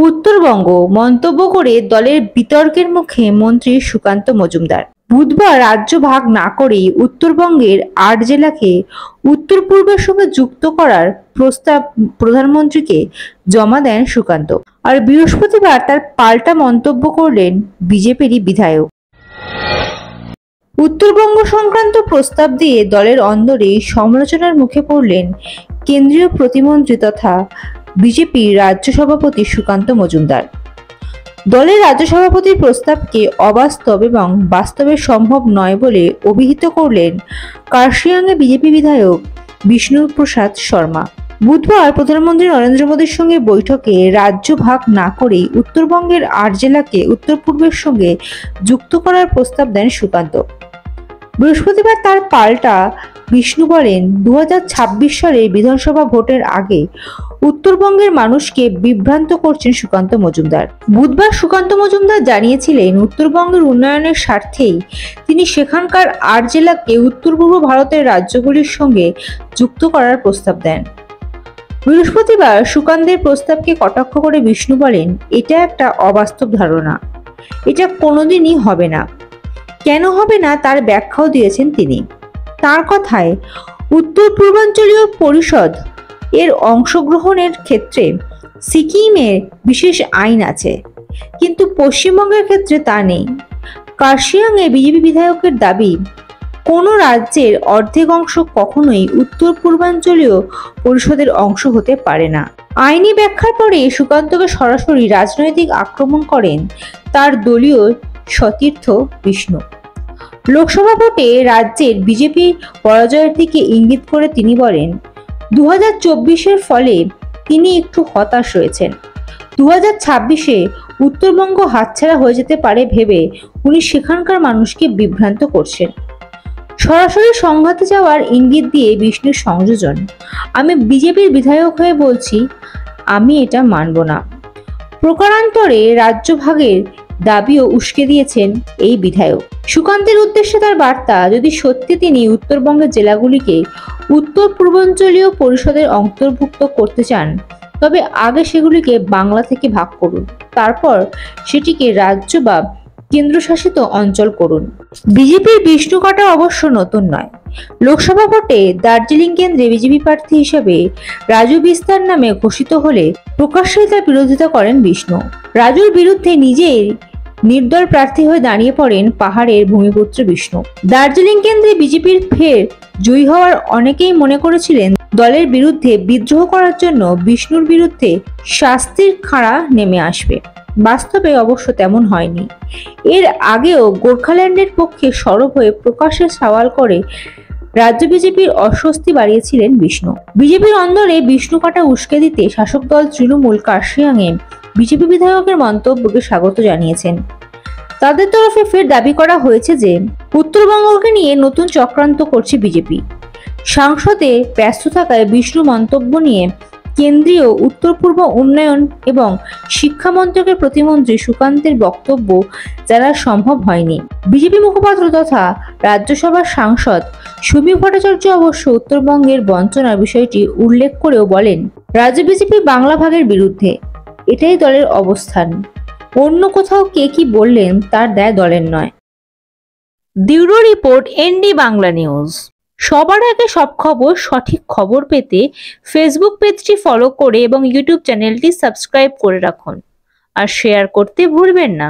উত্তরবঙ্গ মন্তব্য করে দলের বিতর্কের মুখে মন্ত্রী সুকান্ত মজুমদার। বুধবার রাজ্য ভাগ না করেই উত্তরবঙ্গের ৮ জেলাকে উত্তর পূর্বের সঙ্গে যুক্ত করার প্রস্তাব প্রধানমন্ত্রীকে জমা দেন সুকান্ত। আর বৃহস্পতিবার তার পাল্টা মন্তব্য করলেন বিজেপিরই বিধায়ক। উত্তরবঙ্গ সংক্রান্ত প্রস্তাব দিয়ে দলের অন্দরে সমালোচনার মুখে পড়লেন কেন্দ্রীয় প্রতিমন্ত্রী তথা বিজেপির রাজ্য সভাপতি সুকান্ত মজুমদার। দলের রাজ্য সভাপতির প্রস্তাবকে অবাস্তব এবং বাস্তবে সম্ভব নয় বলে অভিহিত করলেন কার্শিয়াংয়ে বিজেপি বিধায়ক বিষ্ণু প্রসাদ শর্মা। বুধবার প্রধানমন্ত্রী নরেন্দ্র মোদীর সঙ্গে বৈঠকে রাজ্য ভাগ না করেই উত্তরবঙ্গের ৮ জেলাকে উত্তর পূর্বের সঙ্গে যুক্ত করার প্রস্তাব দেন সুকান্ত। বৃহস্পতিবার তার পাল্টা বিষ্ণু বলেন, 2026 সালে বিধানসভা ভোটের আগে উত্তরবঙ্গের মানুষকে বিভ্রান্ত করছেন সুকান্ত মজুমদার। বুধবার সুকান্ত মজুমদার জানিয়েছিলেন, উত্তরবঙ্গের উন্নয়নের স্বার্থেই তিনি সেখানকার ৮ জেলাকে উত্তর পূর্ব ভারতের রাজ্যগুলির সঙ্গে যুক্ত করার প্রস্তাব দেন। বৃহস্পতিবার সুকান্তের প্রস্তাবকে কটাক্ষ করে বিষ্ণু বলেন, এটা একটা অবাস্তব ধারণা, এটা কোনোদিনই হবে না। কেন হবে না তার ব্যাখ্যাও দিয়েছেন তিনি। তার কথায়, উত্তর পূর্বাঞ্চলীয় পরিষদ এর অংশগ্রহণের ক্ষেত্রে সিকিমের বিশেষ আইন আছে, কিন্তু পশ্চিমবঙ্গের ক্ষেত্রে তা নেই। কার্শিয়াংয়ে বিজেপি বিধায়কের দাবি, কোনো রাজ্যের অর্ধেক অংশ কখনোই উত্তর পূর্বাঞ্চলীয় পরিষদের অংশ হতে পারে না। আইনি ব্যাখ্যার পরে সুকান্তকে সরাসরি রাজনৈতিক আক্রমণ করেন তার দলীয় সতীর্থ বিষ্ণু। লোকসভা ভোটে রাজ্যের বিজেপি পরাজয়ের দিকে ইঙ্গিত করে তিনি বলেন, 2024-এর ফলে তিনি একটু হতাশ রয়েছেন। 2026-এ উত্তরবঙ্গ হাতছাড়া হয়ে যেতে পারে ভেবে উনি সেখানকার মানুষকে বিভ্রান্ত করছেন। সরাসরি সংঘাতে যাওয়ার ইঙ্গিত দিয়ে বিষ্ণুর সংযোজন, আমি বিজেপির বিধায়ক হয়ে বলছি, আমি এটা মানব না। প্রকারান্তরে রাজ্য ভাগের দাবিও উস্কে দিয়েছেন এই বিধায়ক। সুকান্তের উদ্দেশ্যে তার বার্তা, যদি সত্যি তিনি উত্তরবঙ্গের জেলাগুলিকে উত্তর পূর্বাঞ্চলীয় পরিষদের অন্তর্ভুক্ত করতে চান, তবে আগে সেগুলিকে বাংলা থেকে ভাগ করুন, তারপর সেটিকে রাজ্য বা কেন্দ্রশাসিত অঞ্চল করুন। বিজেপির বিষ্ণু কাটা অবশ্য নতুন নয়। লোকসভা ভোটে দার্জিলিং কেন্দ্রে বিজেপি প্রার্থী হিসেবে রাজু বিস্তার নামে ঘোষিত হলে প্রকাশ্যেই তার বিরোধিতা করেন বিষ্ণু। রাজুর বিরুদ্ধে নিজেই নির্দল প্রার্থী হয়ে দাঁড়িয়ে পড়েন পাহাড়ের ভূমিপুত্র বিষ্ণু। দার্জিলিং কেন্দ্রে বিজেপির ফের জয়ী হওয়ার অনেকেই মনে করেছিলেন দলের বিরুদ্ধে বিদ্রোহ করার জন্য বিষ্ণুর বিরুদ্ধে শাস্তির খাড়া নেমে আসবে। বাস্তবে অবশ্য তেমন হয়নি। এর আগেও গোর্খাল্যান্ডের পক্ষে সরব হয়ে প্রকাশ্যে সওয়াল করে রাজ্য বিজেপির অস্বস্তি বাড়িয়েছিলেন বিষ্ণু। বিজেপির অন্দরে বিষ্ণু কাটা উস্কে দিতে শাসক দল তৃণমূল কার্শিয়াংয়ে বিজেপি বিধায়কের মন্তব্যকে স্বাগত জানিয়েছেন। তাদের তরফে ফের দাবি করা হয়েছে যে উত্তরবঙ্গকে নিয়ে নতুন চক্রান্ত করছে বিজেপি। সংসদে ব্যস্ত থাকায় বিষ্ণু মন্তব্য নিয়ে কেন্দ্রীয় উত্তর পূর্ব উন্নয়ন এবং শিক্ষা মন্ত্রকের প্রতিমন্ত্রী সুকান্তের বক্তব্য জানা সম্ভব হয়নি। বিজেপি মুখপাত্র তথা রাজ্যসভার সাংসদ সুমি ভট্টাচার্য অবশ্য উত্তরবঙ্গের বঞ্চনার বিষয়টি উল্লেখ করেও বলেন, রাজ্য বিজেপি বাংলা ভাগের বিরুদ্ধে, এটাই দলের অবস্থান। অন্য কোথাও কে কি বললেন তার দায় দলের নয়। Bureau report, ND Bangla news. সবার আগে সব খবর, সঠিক খবর পেতে ফেসবুক পেজটি ফলো করে এবং ইউটিউব চ্যানেলটি সাবস্ক্রাইব করে রাখুন আর শেয়ার করতে ভুলবেন না।